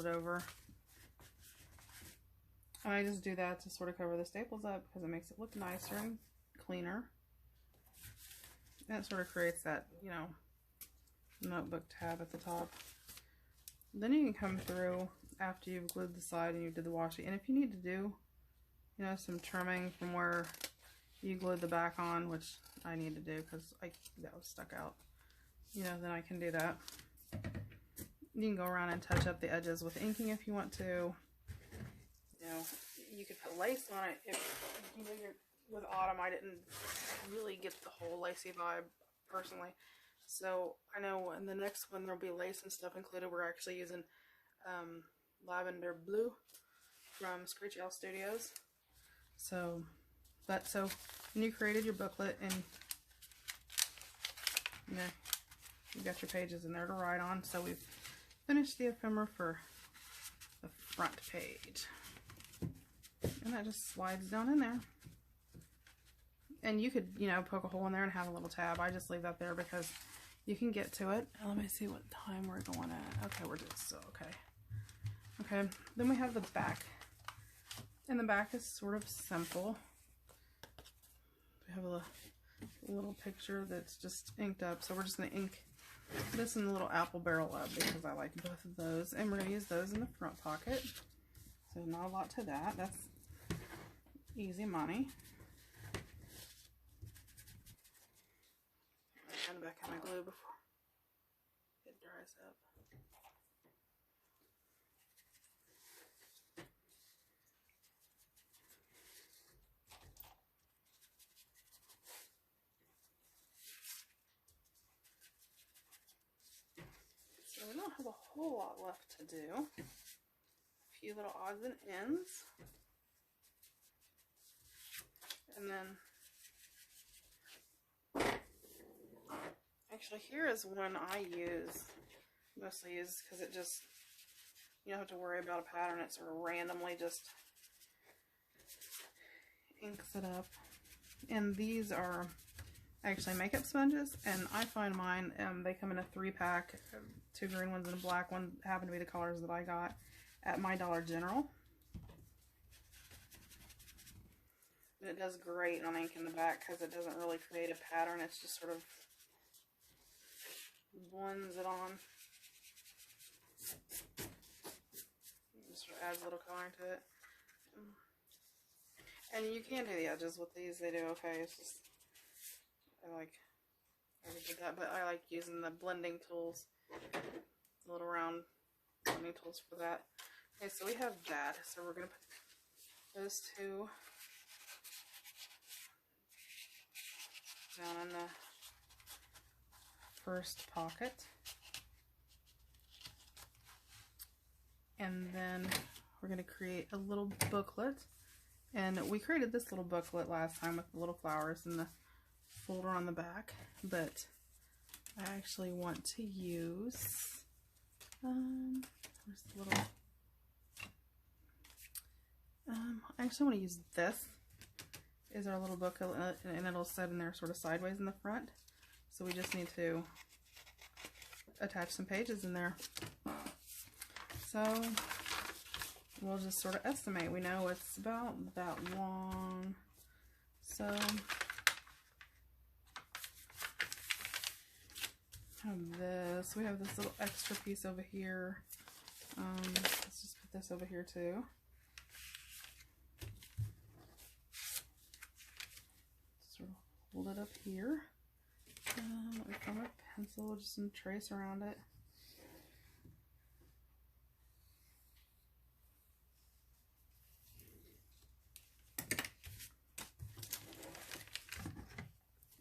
fold it over. And I just do that to sort of cover the staples up because it makes it look nicer and cleaner. And it sort of creates that, you know, notebook tab at the top. Then you can come through after you've glued the side and you did the washi. And if you need to do, you know, some trimming from where you glued the back on, which I need to do because that was stuck out, you know, then I can do that. You can go around and touch up the edges with inking if you want to. You know, you could put lace on it if, you know, with Autumn, I didn't really get the whole lacy vibe personally. So I know in the next one there'll be lace and stuff included. We're actually using lavender blue from Screechy Owl Studios. So when you created your booklet and, you know, you got your pages in there to write on. So we've finished the ephemera for the front page. And that just slides down in there. And you could, you know, poke a hole in there and have a little tab. I just leave that there because you can get to it. Let me see what time we're going at. Okay, we're just so okay. Okay, then we have the back. And the back is sort of simple. We have a little picture that's just inked up. So we're just going to ink this in the little apple barrel up because I like both of those. And we're going to use those in the front pocket. So not a lot to that. That's easy money. I'm back in my glue before it dries up. So we don't have a whole lot left to do. A few little odds and ends. And then actually here is one I mostly use because it just, you don't have to worry about a pattern. It sort of randomly just inks it up. And these are actually makeup sponges, and I find mine, they come in a 3-pack, 2 green ones and a black one, happen to be the colors that I got at my Dollar General. And it does great on ink in the back because it doesn't really create a pattern. It's just sort of blends it on. It just sort of adds a little coloring to it. And you can do the edges with these. They do okay. It's just, I already did that, but I like using the blending tools. The little round blending tools for that. Okay, so we have that. So we're going to put those two down in the first pocket. And then we're going to create a little booklet. And we created this little booklet last time with the little flowers and the folder on the back. But I actually want to use, where's the little, I actually want to use this. Is our little booklet, and it'll sit in there sort of sideways in the front. So we just need to attach some pages in there. So we'll just sort of estimate. We know it's about that long. So have this. We have this little extra piece over here. Let's just put this over here too. Sort of hold it up here. Let me find my pencil, just some trace around it.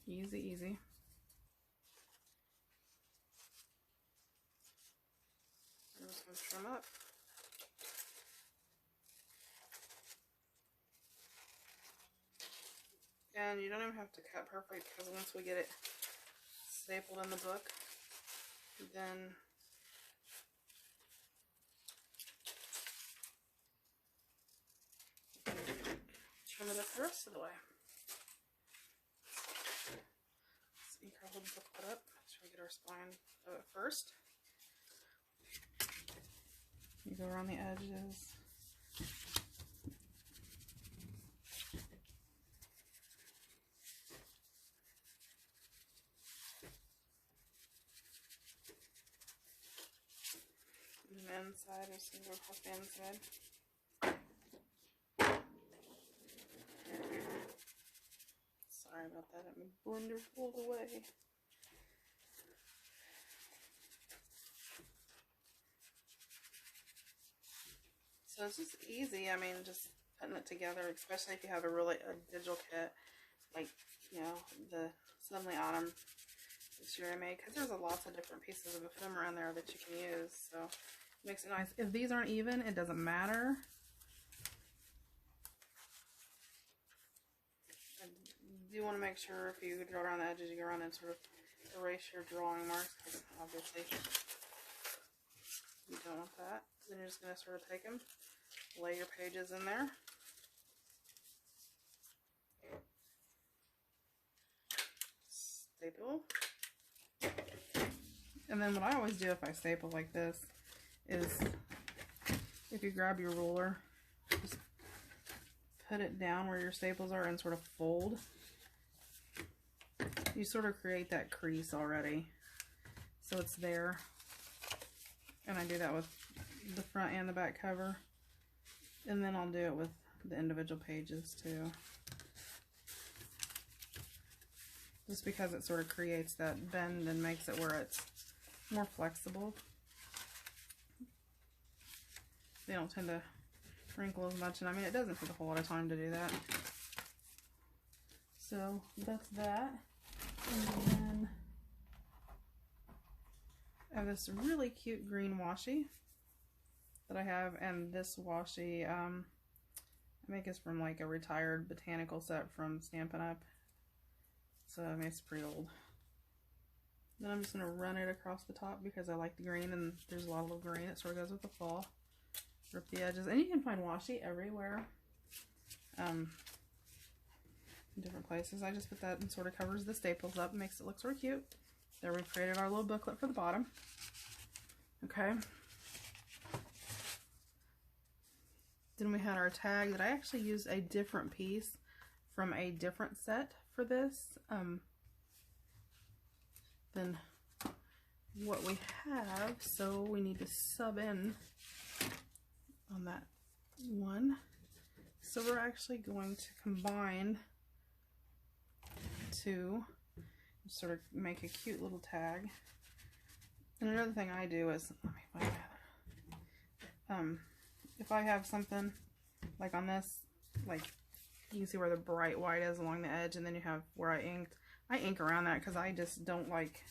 Easy, easy. I'm just going to trim up. And you don't even have to cut perfect because once we get it stapled in the book, then trim it up the rest of the way. Let's ink our whole booklet up. Make sure we get our spine of it first. You go around the edges. And the inside is going to go across the inside. Sorry about that, my blender pulled away. So it's just easy. I mean, just putting it together, especially if you have a digital kit, like, you know, the Suddenly Autumn this year I made, because there's lots of different pieces of ephemera in there that you can use, so it makes it nice. If these aren't even, it doesn't matter. You want to make sure if you draw around the edges, you go around and sort of erase your drawing marks, because obviously you don't want that. Then you're just going to sort of take them, lay your pages in there. Staple. And then what I always do if I staple like this is, if you grab your ruler, just put it down where your staples are and sort of fold. You sort of create that crease already, so it's there. And I do that with the front and the back cover, and then I'll do it with the individual pages too, just because it sort of creates that bend and makes it where it's more flexible. They don't tend to wrinkle as much, and I mean, it doesn't take a whole lot of time to do that. So that's that. And then I have this really cute green washi that I have, and this washi, I think it's from like a retired botanical set from Stampin' Up. So I mean, it's pretty old. Then I'm just going to run it across the top because I like the green, and there's a lot of little green. It sort of goes with the fall. Rip the edges. And you can find washi everywhere. In different places. I just put that and sort of covers the staples up, makes it look sort of cute. There, we've created our little booklet for the bottom. Okay. Then we had our tag that I actually used a different piece from a different set for this than what we have, so we need to sub in on that one. So we're actually going to combine two, sort of make a cute little tag. And another thing I do is, let me find that. If I have something like on this, like you can see where the bright white is along the edge, and then you have where I inked. I ink around that because I just don't like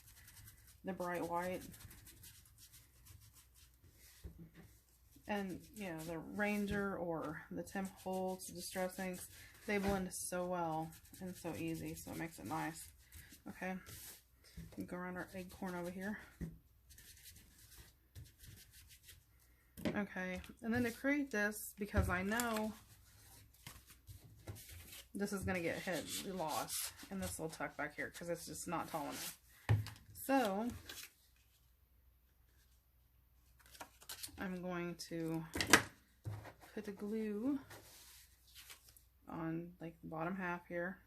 the bright white. And, you know, the Ranger or the Tim Holtz Distress inks, they blend so well and so easy, so it makes it nice. Okay, we go around our acorn over here. Okay, and then to create this, because I know this is going to get lost in this little tuck back here because it's just not tall enough. So I'm going to put the glue on like the bottom half here.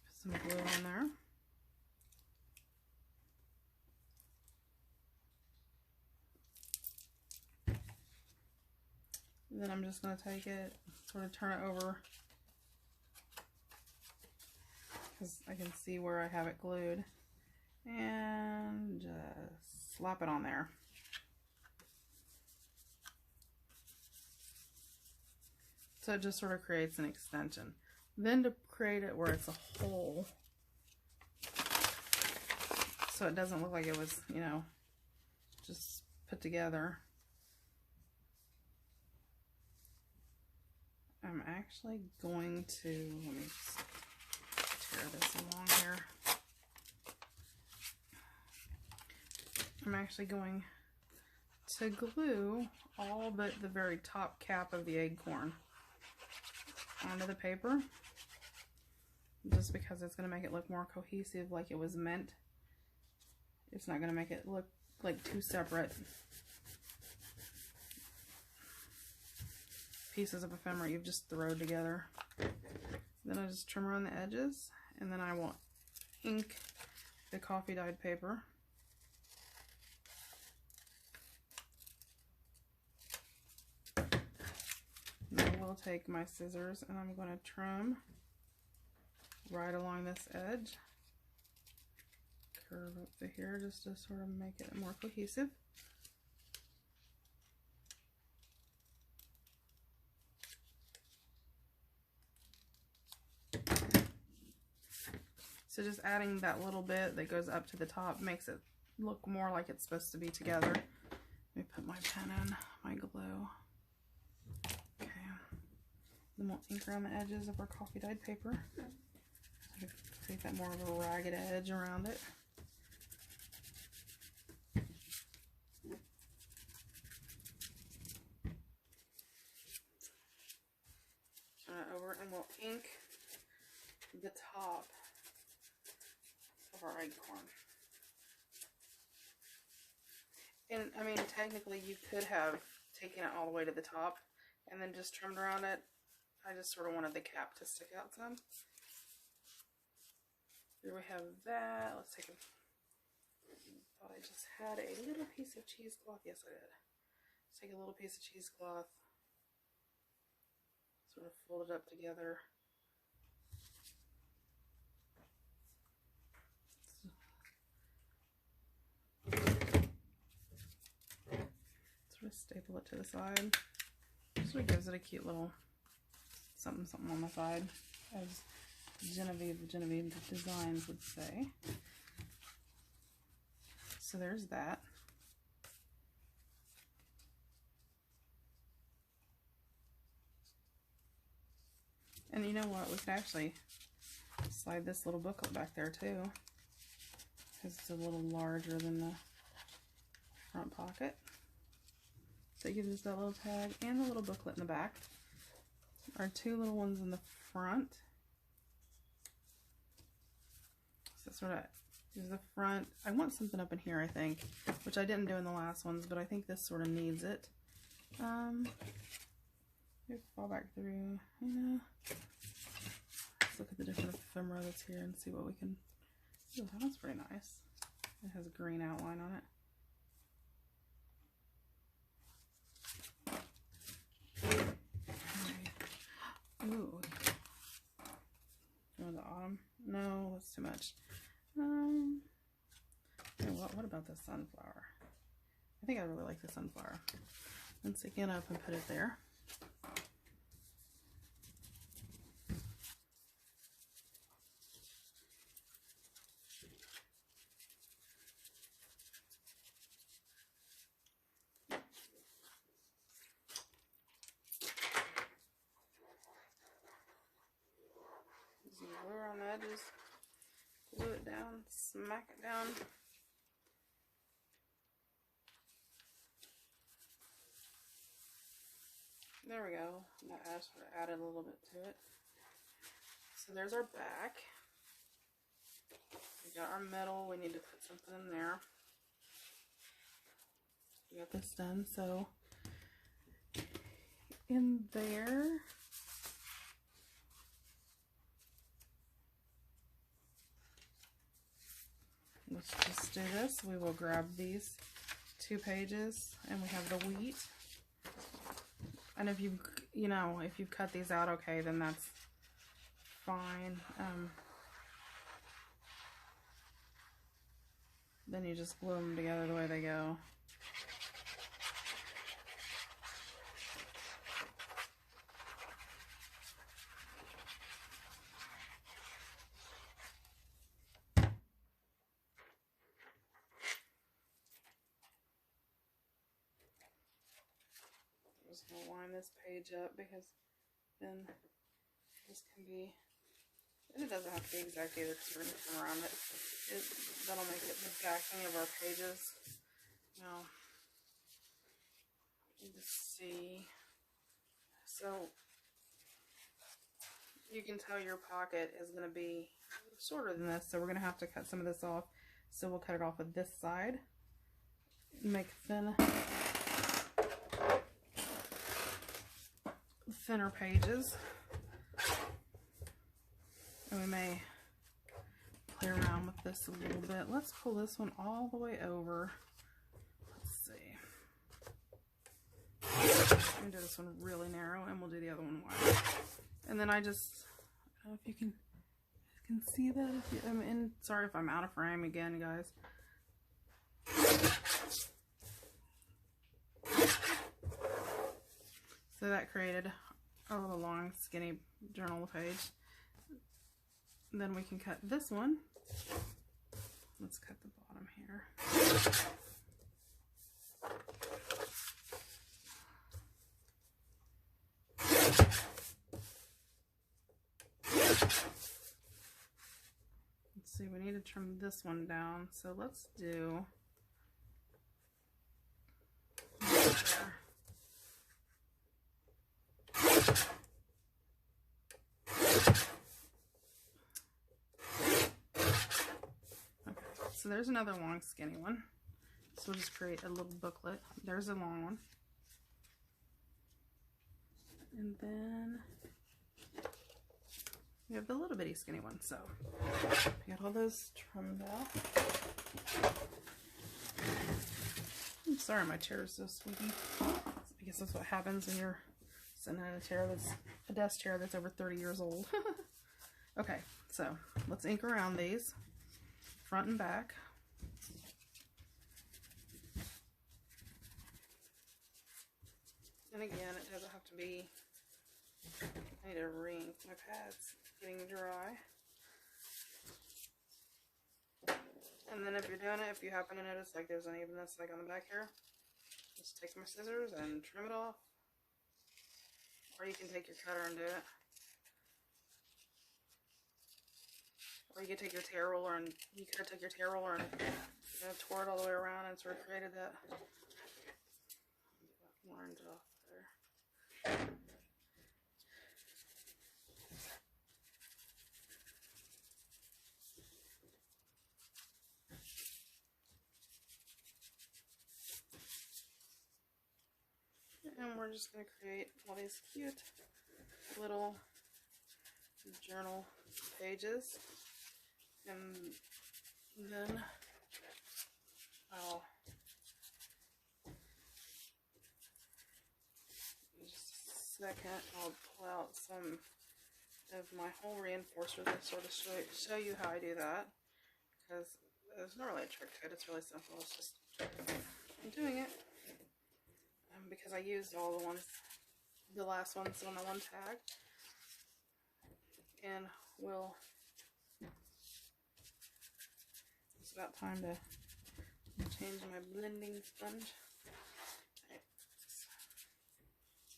Put some glue on there. Then I'm just going to take it, sort of turn it over, because I can see where I have it glued, and just slap it on there. So it just sort of creates an extension. Then to create it where it's a hole, so it doesn't look like it was, you know, just put together, I'm actually going to, let me just tear this along here. I'm actually going to glue all but the very top cap of the acorn onto the paper. just because it's going to make it look more cohesive like it was meant. It's not going to make it look like two separate pieces of ephemera you've just thrown together. Then I just trim around the edges, and then I will ink the coffee dyed paper. And I will take my scissors and I'm going to trim right along this edge. Curve up to here just to sort of make it more cohesive. So just adding that little bit that goes up to the top makes it look more like it's supposed to be together. Let me put my pen in, my glue. Okay. Then we'll ink around the edges of our coffee dyed paper. Create that more of a ragged edge around it. Turn it over and we'll ink the top of our acorn. And I mean, technically you could have taken it all the way to the top and then just trimmed around it. I just sort of wanted the cap to stick out some. Here we have that. Let's take a, thought I just had a little piece of cheesecloth. Yes, I did. Let's take a little piece of cheesecloth, sort of fold it up together. Sort of staple it to the side. Sort of gives it a cute little something on the side, as Genevieve Designs would say. So there's that. And you know what? We could actually slide this little booklet back there too, because it's a little larger than the front pocket. So it gives us that little tag and a little booklet in the back. Our two little ones in the front. So sort of is the front. I want something up in here, I think, which I didn't do in the last ones, but I think this sort of needs it. Fall back through. Yeah. Let's look at the different ephemera that's here and see what we can. Oh, that's pretty nice. It has a green outline on it. Ooh. Oh, the autumn. No, that's too much. What about the sunflower? I think I really like the sunflower. Let's again up and put it there. Glue around the edges, glue it down, smack it down. There we go. That sort of added a little bit to it. So there's our back. We got our middle. We need to put something in there. We got this done. So in there, let's just do this. We will grab these 2 pages and we have the wheat. And if if you've cut these out, okay, then that's fine. Then you just glue them together the way they go. I'm just going to line this page up because then this can be, and it doesn't have to be exact either because we're going to come around it. That'll make it the backing of our pages. Now, need to see. So you can tell your pocket is going to be shorter than this, so we're going to have to cut some of this off. So we'll cut it off with this side, make thinner pages, and we may play around with this a little bit. Let's pull this one all the way over. Let's see. I'm going to do this one really narrow, and we'll do the other one wide. And then I don't know if you can see that. Sorry if I'm out of frame again, guys. So that created a little long, skinny journal page. Then we can cut this one. Let's cut the bottom here. Let's see, we need to trim this one down. So let's do there. So there's another long skinny one. So we'll just create a little booklet. There's a long one. And then we have the little bitty skinny one. So I got all those trimmed out. I'm sorry my chair is so squeaky. I guess that's what happens when you're sitting in a desk chair that's over 30 years old. Okay, so let's ink around these. Front and back. And again, it doesn't have to be, I need to re-ink my pads, getting dry. And then if you're doing it, if you happen to notice like there's unevenness like on the back here, just take my scissors and trim it off. Or you can take your cutter and do it. Or you could take your tear roller and you could have took your tear roller and tore it all the way around and sort of created that. Lines off there. And we're just going to create all these cute little journal pages. And then I'll just a second, I'll pull out some of my whole reinforcers and sort of show you how I do that, because there's not really a trick to it. It's really simple. It's just I'm doing it because I used all the last ones on the one tag, and it's about time to change my blending sponge. Okay.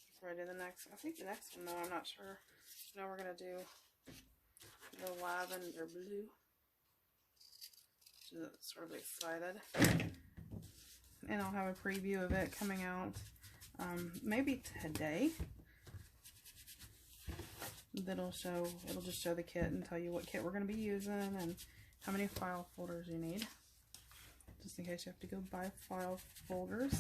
Before I do the next one. I think the next one though, I'm not sure. Now we're going to do the lavender blue. Which is sort of excited. And I'll have a preview of it coming out maybe today. It'll just show the kit and tell you what kit we're going to be using and how many file folders you need, just in case you have to go buy file folders.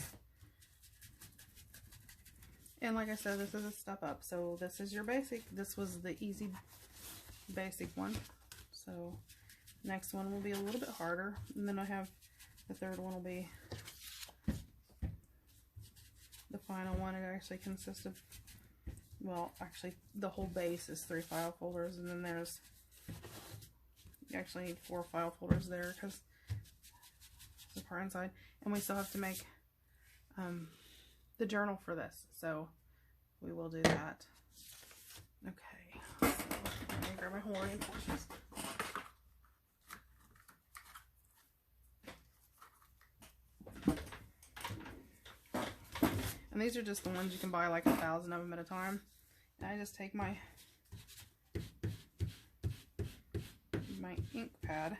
And like I said, this is a step up. So this is your basic. This was the easy basic one. So next one will be a little bit harder, and then I have the third one will be the final one. It actually consists of, well, actually the whole base is 3 file folders, and then there's, you actually need 4 file folders there because the part inside, and we still have to make the journal for this, so we will do that. Okay, so let me grab my whole reinforcements. And these are just the ones you can buy like 1,000 of them at a time. And I just take my ink pad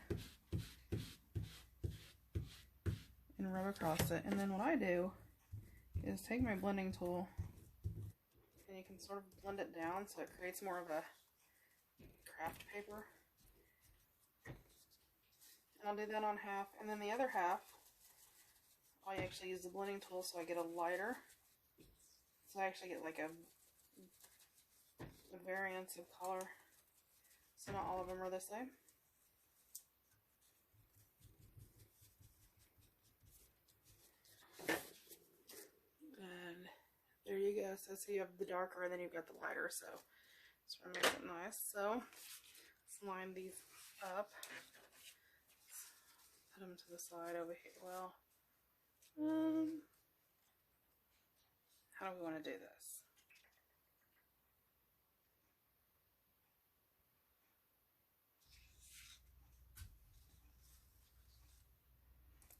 and rub across it. And then what I do is take my blending tool, and you can sort of blend it down so it creates more of a craft paper. And I'll do that on half, and then the other half, I actually use the blending tool so I get a lighter. So I actually get like a variance of color. So not all of them are the same. And there you go. So you have the darker and then you've got the lighter. So it's going to make it nice. So let's line these up. Put them to the side over here. Well, how do we want to do this?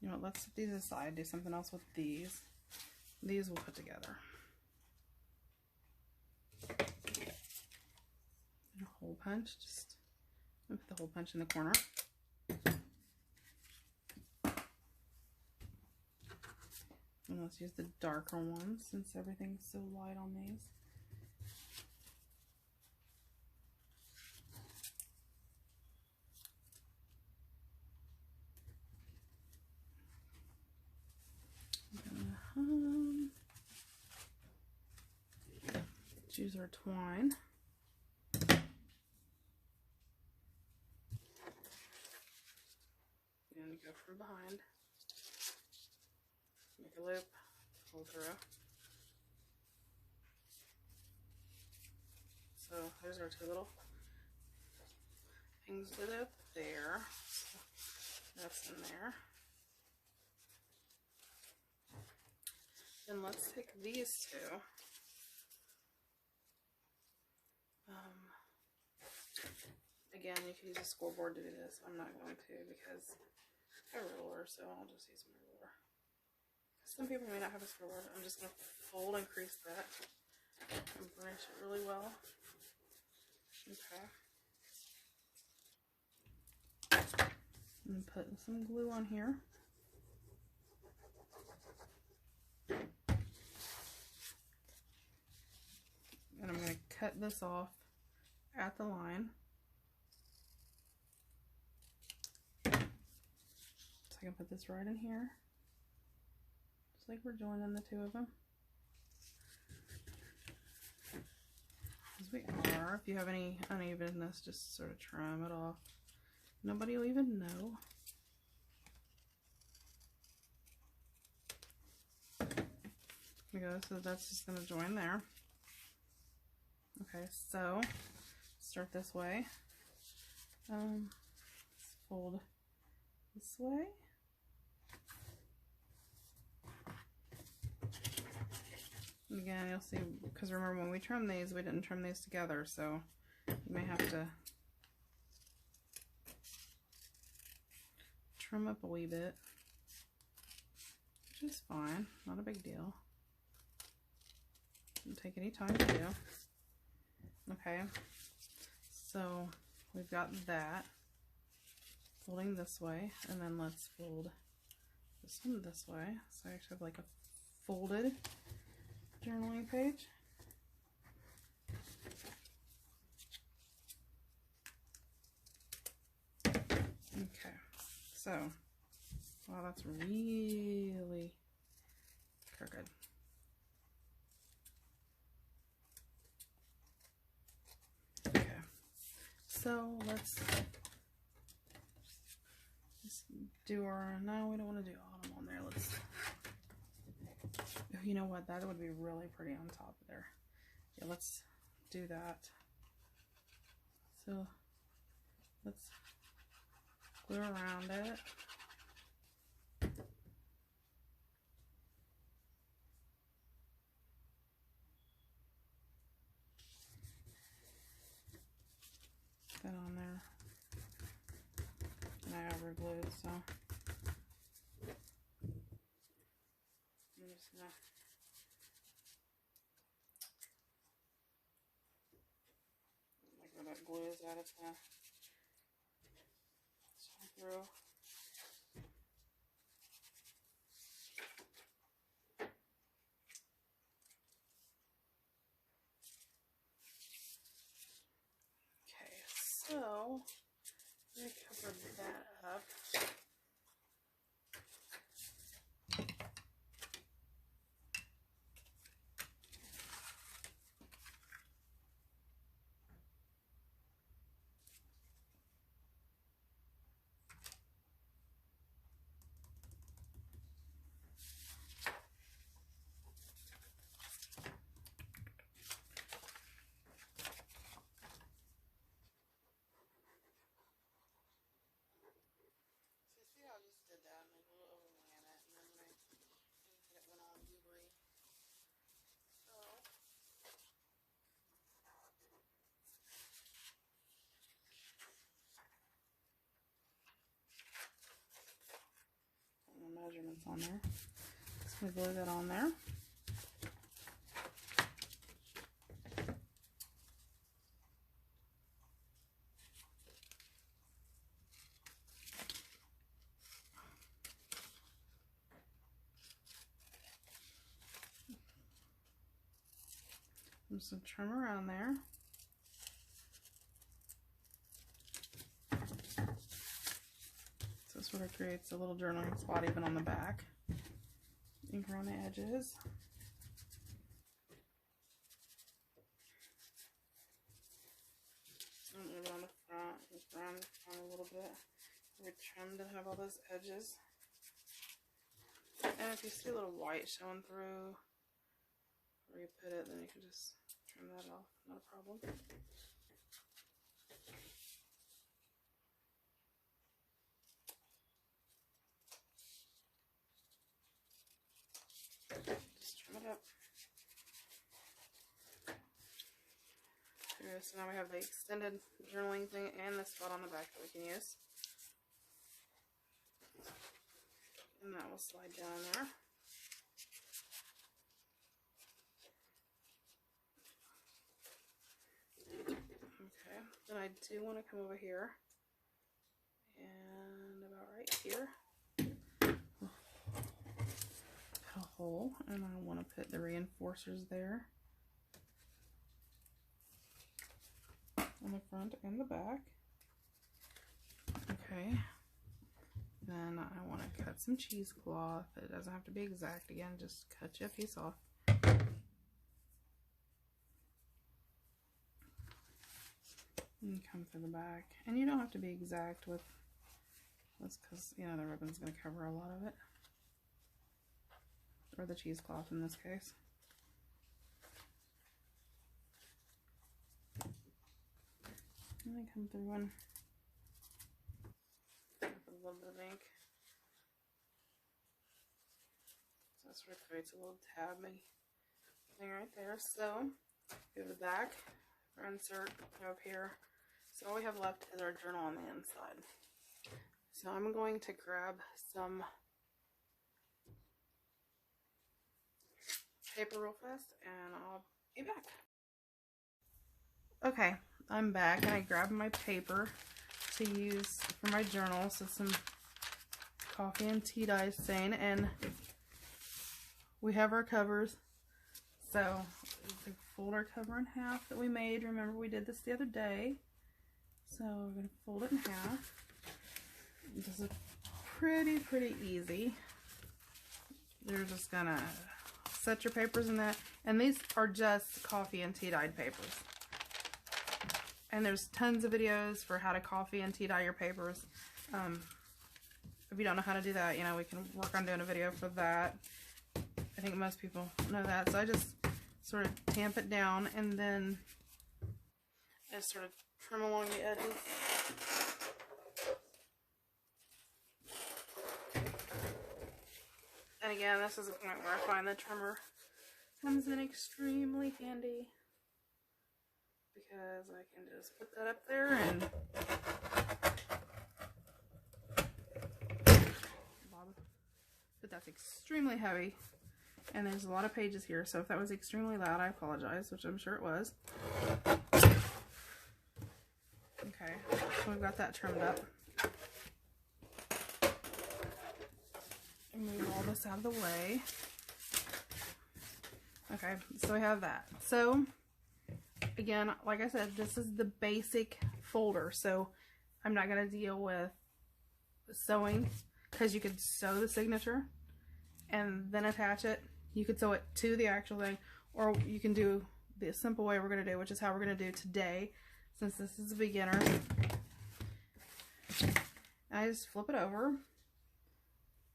You know what, let's set these aside, do something else with these. These we'll put together. And a hole punch, just put the hole punch in the corner. And let's use the darker ones since everything's so light on these. Choose our twine. And go from behind. Make a loop, pull through. So there's our two little things lit up there. So that's in there. Then let's take these two. Again, you can use a scoreboard to do this. I'm not going to because I have a ruler, so I'll just use my ruler. Some people may not have a scoreboard. I'm just going to fold and crease that and burnish it really well. Okay. And put some glue on here. And I'm going to cut this off at the line. So I can put this right in here. Just like we're joining the two of them. As we are. If you have any unevenness, just sort of trim it off. Nobody will even know. There we go. So that's just going to join there. Okay, so start this way. Let's fold this way. And again, you'll see, because remember when we trim these, we didn't trim these together, so you may have to trim up a wee bit, which is fine, not a big deal. Doesn't take any time to do. Okay, so we've got that folding this way, and then let's fold this one this way. So I actually have like a folded journaling page. Okay, so wow, that's really crooked. So let's just do our, no, we don't want to do autumn on there. Let's, you know what, that would be really pretty on top of there. Yeah, let's do that. So let's glue around it. That on there. And I overglued, so I'm just gonna like where that glue is at, it's gonna shine through. Okay, so So I'm going to cover that up. Measurements on there. Just going to glue that on there. Some trim around there. So it sort of creates a little journaling spot even on the back. Ink around the edges. And even on the front, ink around the front a little bit. We trimmed to have all those edges. And if you see a little white showing through where you put it, then you can just trim that off, not a problem. Just trim it up. Okay, so now we have the extended journaling thing and the spot on the back that we can use. And that will slide down there. Okay, then I do want to come over here and about right here, cut a hole, and I want to put the reinforcers there on the front and the back. Okay, then I want to cut some cheesecloth. It doesn't have to be exact. Again, just cut you a piece off. And come through the back. And you don't have to be exact with this because, you know, the ribbon's going to cover a lot of it. Or the cheesecloth in this case. And I come through and put a little bit of ink. So that sort of creates a little tab thing right there. So, go to the back, our insert, go up here. So all we have left is our journal on the inside. So I'm going to grab some paper real fast and I'll be back. Okay, I'm back and I grabbed my paper to use for my journal. So some coffee and tea dye stain, and we have our covers. So we fold our cover in half that we made. Remember, we did this the other day. So we're going to fold it in half. This is pretty easy. You're just going to set your papers in that. And these are just coffee and tea dyed papers. And there's tons of videos for how to coffee and tea dye your papers. If you don't know how to do that, you know, we can work on doing a video for that. I think most people know that. So I just sort of tamp it down and then just sort of trim along the edges. And again, this is a point where I find the trimmer comes in extremely handy because I can just put that up there and but that's extremely heavy. And there's a lot of pages here, so if that was extremely loud, I apologize, which I'm sure it was. Okay, so we've got that trimmed up. And move all this out of the way. Okay, so we have that. So, again, like I said, this is the basic folder. So, I'm not going to deal with sewing, because you could sew the signature and then attach it. You could sew it to the actual thing, or you can do the simple way we're going to do, which is how we're going to do today, since this is a beginner. I just flip it over,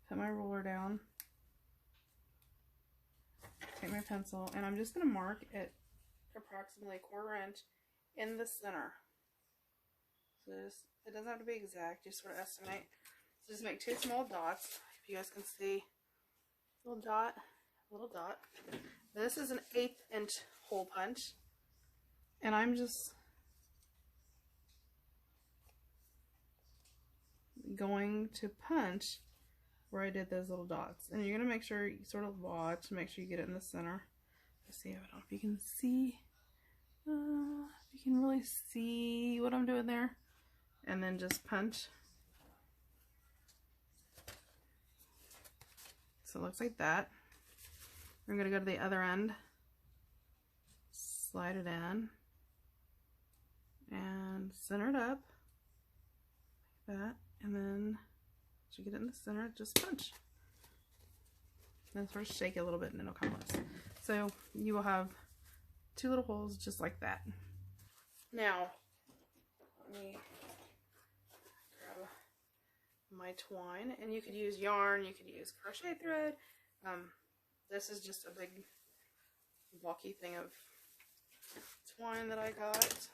put my ruler down, take my pencil, and I'm just going to mark it approximately 1/4 inch in the center. So just, it doesn't have to be exact, just sort of estimate. So just make 2 small dots. If you guys can see, little dot, little dot. This is an 1/8 inch hole punch, and I'm just going to punch where I did those little dots. And you're going to make sure you sort of watch, make sure you get it in the center. Let's see, I don't know if you can see, if you can really see what I'm doing there. And then just punch. So it looks like that. We're going to go to the other end, slide it in, and center it up like that. And then once you get it in the center, just punch. Then sort of shake it a little bit and it'll come loose. So you will have 2 little holes just like that. Now, let me grab my twine, and you could use yarn, you could use crochet thread. This is just a big bulky thing of twine that I got.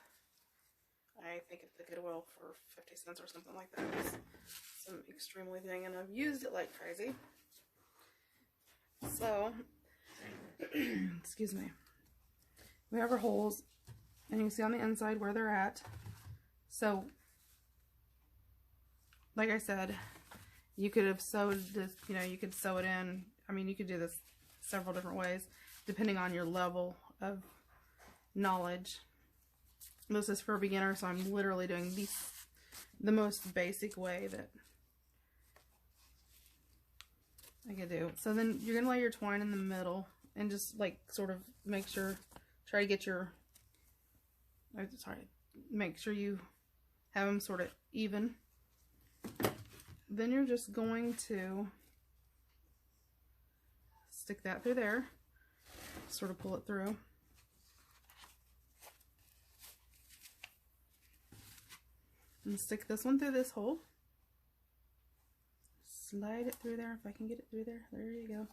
I think at the Goodwill for 50 cents or something like that. It's some extremely thing, and I've used it like crazy. So, excuse me. We have our holes, and you can see on the inside where they're at. So, like I said, you could have sewed this, you know, you could sew it in. I mean, you could do this several different ways, depending on your level of knowledge. This is for a beginner, so I'm literally doing the most basic way that I can do. So then you're going to lay your twine in the middle and just like sort of make sure, try to get your, make sure you have them sort of even. Then you're just going to stick that through there, sort of pull it through. And stick this one through this hole. Slide it through there, if I can get it through there. There you go.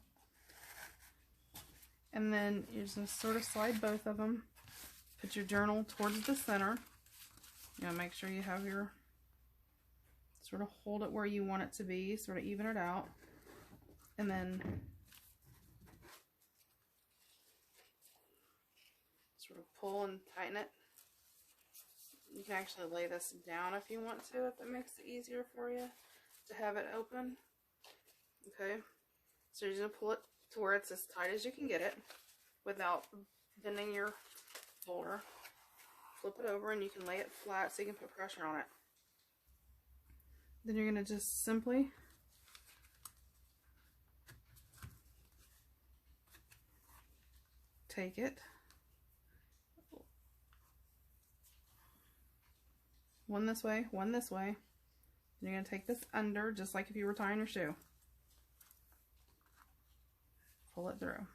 And then you're just going to sort of slide both of them. Put your journal towards the center. You know, make sure you have your, sort of hold it where you want it to be, sort of even it out. And then sort of pull and tighten it. You can actually lay this down if you want to, if it makes it easier for you to have it open. Okay, so you're just going to pull it to where it's as tight as you can get it without bending your folder. Flip it over and you can lay it flat so you can put pressure on it. Then you're going to just simply take it, one this way, one this way. And you're going to take this under, just like if you were tying your shoe. Pull it through.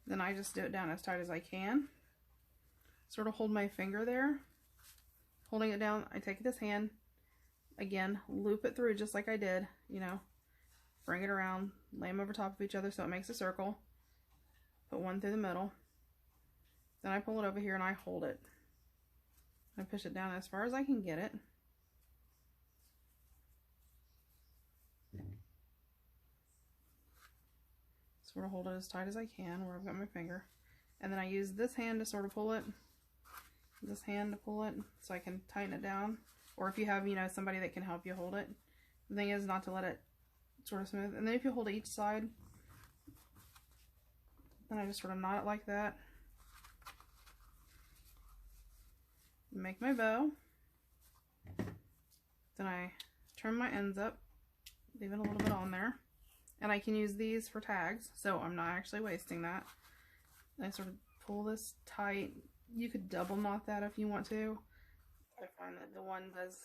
Then I just do it down as tight as I can. Sort of hold my finger there. Holding it down, I take this hand, again, loop it through just like I did, you know. Bring it around, lay them over top of each other so it makes a circle. Put one through the middle. Then I pull it over here and I hold it. I push it down as far as I can get it. Sort of hold it as tight as I can where I've got my finger. And then I use this hand to sort of pull it. This hand to pull it so I can tighten it down. Or if you have, you know, somebody that can help you hold it. The thing is not to let it sort of smooth. And then if you hold each side, then I just sort of knot it like that. Make my bow. Then I turn my ends up, leaving a little bit on there. And I can use these for tags, so I'm not actually wasting that. And I sort of pull this tight. You could double knot that if you want to. I find that the one does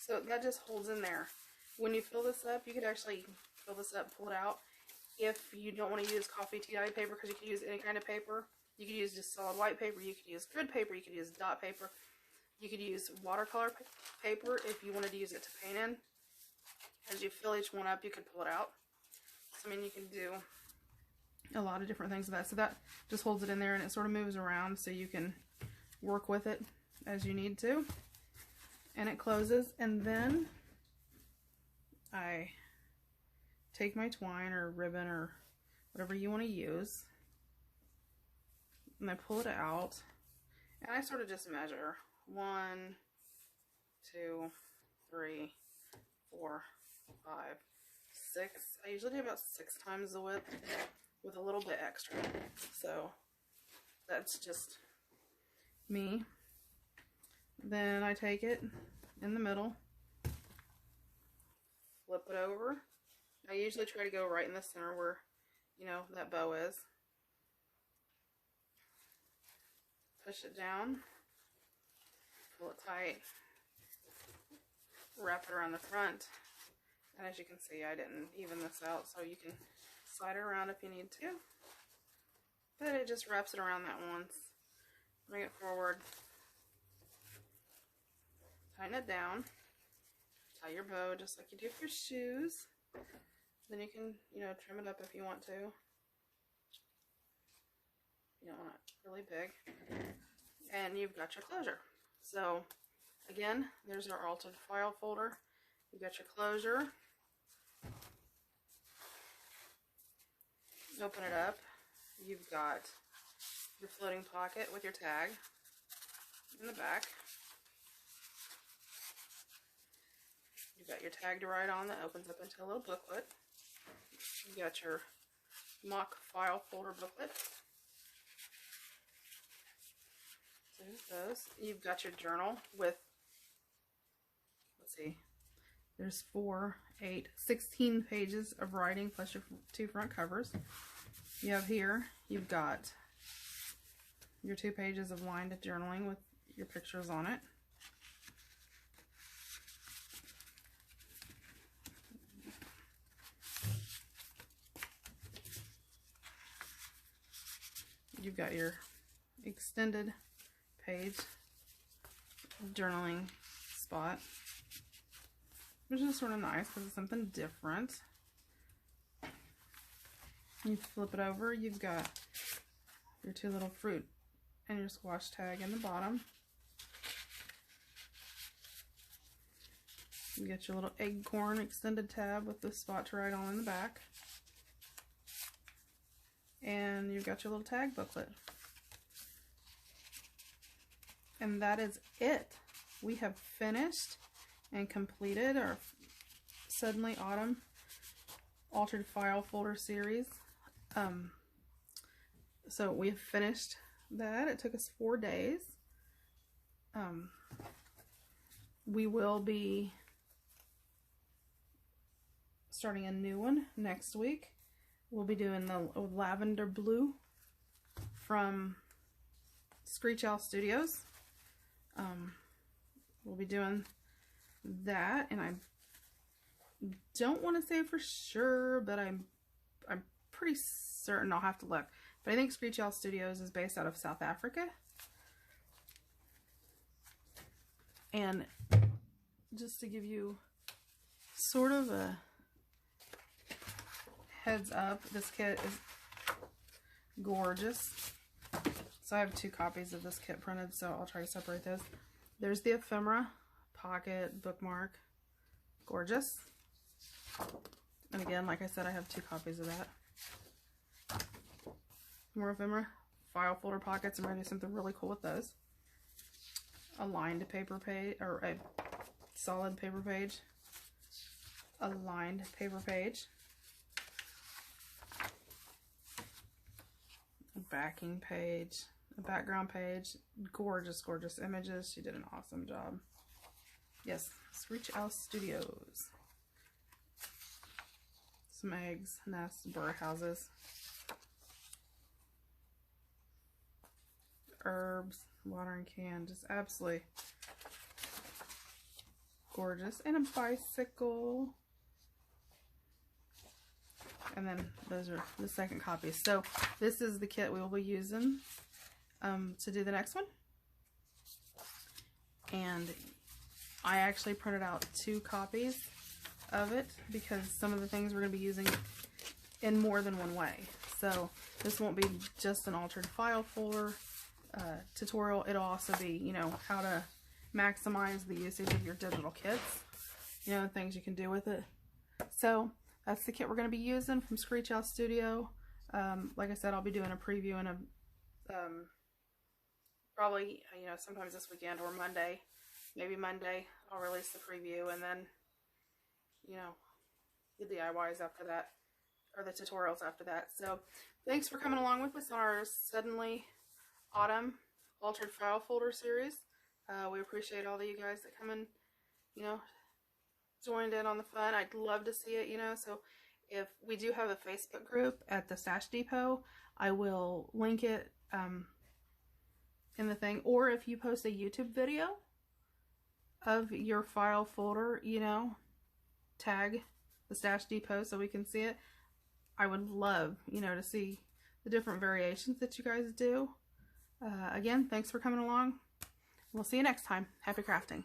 So that just holds in there. When you fill this up, you could actually fill this up, pull it out. If you don't want to use coffee tea dye paper, because you can use any kind of paper, you could use just solid white paper, you could use grid paper, you could use dot paper, you could use watercolor paper if you wanted to use it to paint in. As you fill each one up, you can pull it out. So, I mean, you can do a lot of different things with that. So that just holds it in there, and it sort of moves around so you can work with it as you need to. And it closes, and then I take my twine or ribbon or whatever you want to use, and I pull it out, and I sort of just measure 1, 2, 3, 4, 5, 6. I usually do about 6 times the width with a little bit extra. So that's just me. Then I take it in the middle, flip it over. I usually try to go right in the center where, you know, that bow is. Push it down, pull it tight, wrap it around the front. And as you can see, I didn't even this out, so you can slide it around if you need to. But it just wraps it around that once. Bring it forward. Tighten it down. Tie your bow just like you do for your shoes. Then you can, you know, trim it up if you want to. You don't want it really big. And you've got your closure. So, again, there's our altered file folder. You've got your closure. Open it up. You've got your floating pocket with your tag in the back. You've got your tag to write on that opens up into a little booklet. You've got your mock file folder booklet. So here's those. You've got your journal with, let's see, there's 4, 8, 16 pages of writing plus your 2 front covers. You have here, you've got your 2 pages of lined journaling with your pictures on it. You've got your extended page journaling spot, which is sort of nice because it's something different. You flip it over, you've got your 2 little fruit and your squash tag in the bottom. You get your little acorn extended tab with the spot to write on in the back. And you've got your little tag booklet. And that is it. We have finished and completed our Suddenly Autumn Altered File Folder series. So we have finished that. It took us 4 days. We will be starting a new one next week. We'll be doing the lavender blue from Screech Owl Studios. We'll be doing that, and I don't want to say for sure, but I'm pretty certain. I'll have to look. But I think Screech Owl Studios is based out of South Africa. And just to give you sort of a heads up, this kit is gorgeous. So I have 2 copies of this kit printed, so I'll try to separate those. There's the Ephemera pocket bookmark. Gorgeous. And again, like I said, I have 2 copies of that. More Ephemera file folder pockets. I'm going to do something really cool with those. A lined paper page, or a solid paper page. A lined paper page. A backing page. A background page. Gorgeous, gorgeous images. She did an awesome job. Yes, Screech Owl Studios. Some eggs, nests, birdhouses. Herbs, watering can. Just absolutely Gorgeous. And a bicycle. And then those are the second copies. So this is the kit we will be using to do the next one. And I actually printed out 2 copies of it because some of the things we're going to be using in more than one way. So this won't be just an altered file folder tutorial. It'll also be, you know, how to maximize the usage of your digital kits, you know, the things you can do with it. So that's the kit we're going to be using from Screech Owl Studio. Like I said, I'll be doing a preview and a probably, you know, sometimes this weekend or Monday, maybe Monday, I'll release the preview, and then, you know, the DIYs after that, or the tutorials after that. So thanks for coming along with us on our Suddenly Autumn Altered File Folder series. We appreciate all of you guys that come and, you know, joined in on the fun. I'd love to see it, you know. So if we do have a Facebook group at the Stash Depot, I will link it in the thing. Or if you post a YouTube video of your file folder, you know, tag the Stash Depot so we can see it. I would love, you know, to see the different variations that you guys do. Again, thanks for coming along. We'll see you next time. Happy crafting.